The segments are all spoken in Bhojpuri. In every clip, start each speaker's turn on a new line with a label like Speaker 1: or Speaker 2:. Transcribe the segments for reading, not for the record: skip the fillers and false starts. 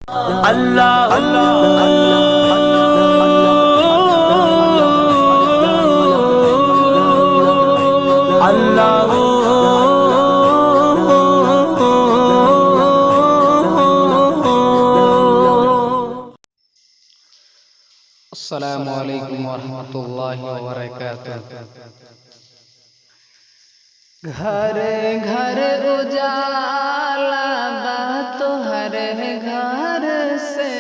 Speaker 1: अल्लाह अल्लाह
Speaker 2: अस्सलामु अलैकुम वरहमतुल्लाहि वबरकातुह। घर घर उजाला बा तोहर घर से,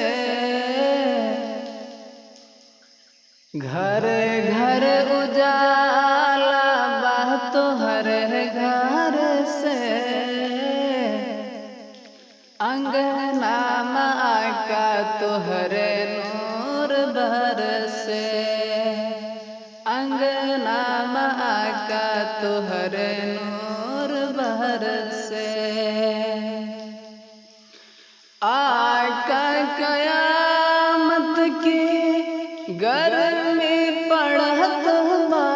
Speaker 2: घर घर उजाला बा तोहर घर से। अंगना माँ का तोहरे नूर बरसे, अंगना माँ का तोहरे नूर बरसे। आका कयामत की गर्मी पड़त बा,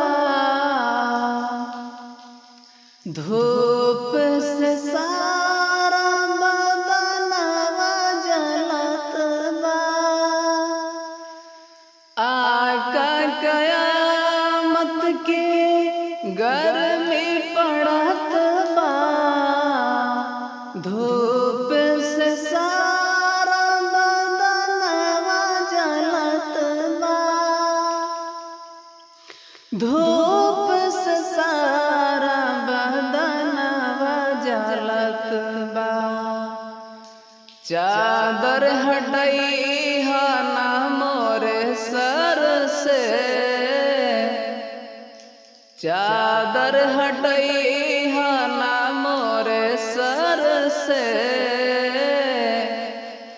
Speaker 2: धूप से सारा बदनवा जलत बा। आका कयामत की गर्मी पड़त बा, धूप से सारा बदनवा जलत बा। धूप से सारा बदनवा जलत बा। चादर हटई हा ना मोरे सर से, चादर हटई हा ना मोरे सर से।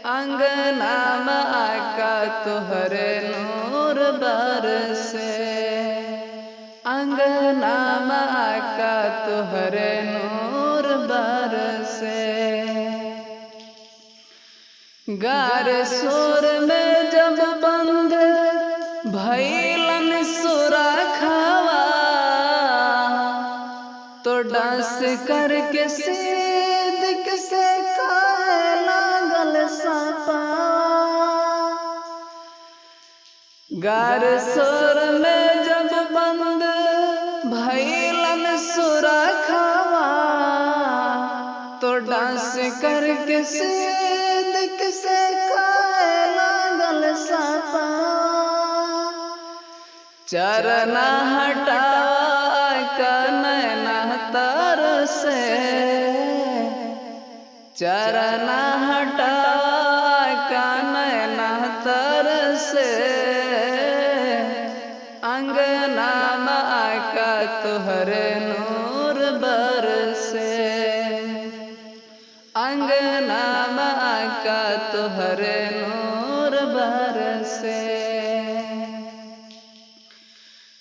Speaker 2: अंगना माँ का तोहरे नूर बरसे, अंगना माँ का तोहरे नूर बरसे। गार सुर में जब बंद भइलन सुरखवा, तो डांस करके सिद्दीक़ से कहे लागल सपा। गार सुर में जब बंद भइलन सुरखवा, तो डांस करके सिद्दीक़ से कहे लागल सपा। चरना हटा का नैना तर से, चरना हटा का नैना तर से। अंगना माँ का तोहरे नूर बरसे, अंगना माँ का तोहरे नूर बरसे।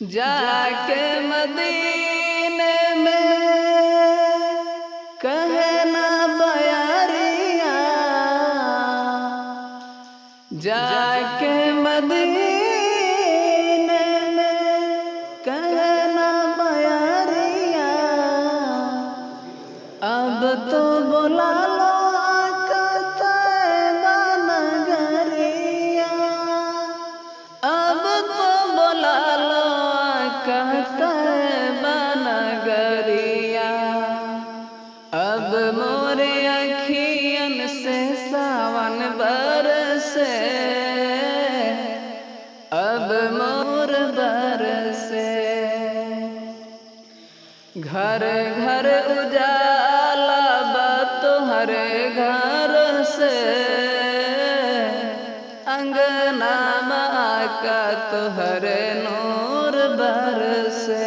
Speaker 2: जाके मदीने में कहना बयारिया, जाके मदीने में कहना बयारिया। अब तो बुला लो आका तैयबा नगरिया, अब तो बुला लो आका तैयबा नगरिया। अब मोरे अखियन से सावन बरसे, अब मोर बरसे। घर घर उजाला बा तोहरे घर से, अंगना माँ का तोहरे नूर बरसे।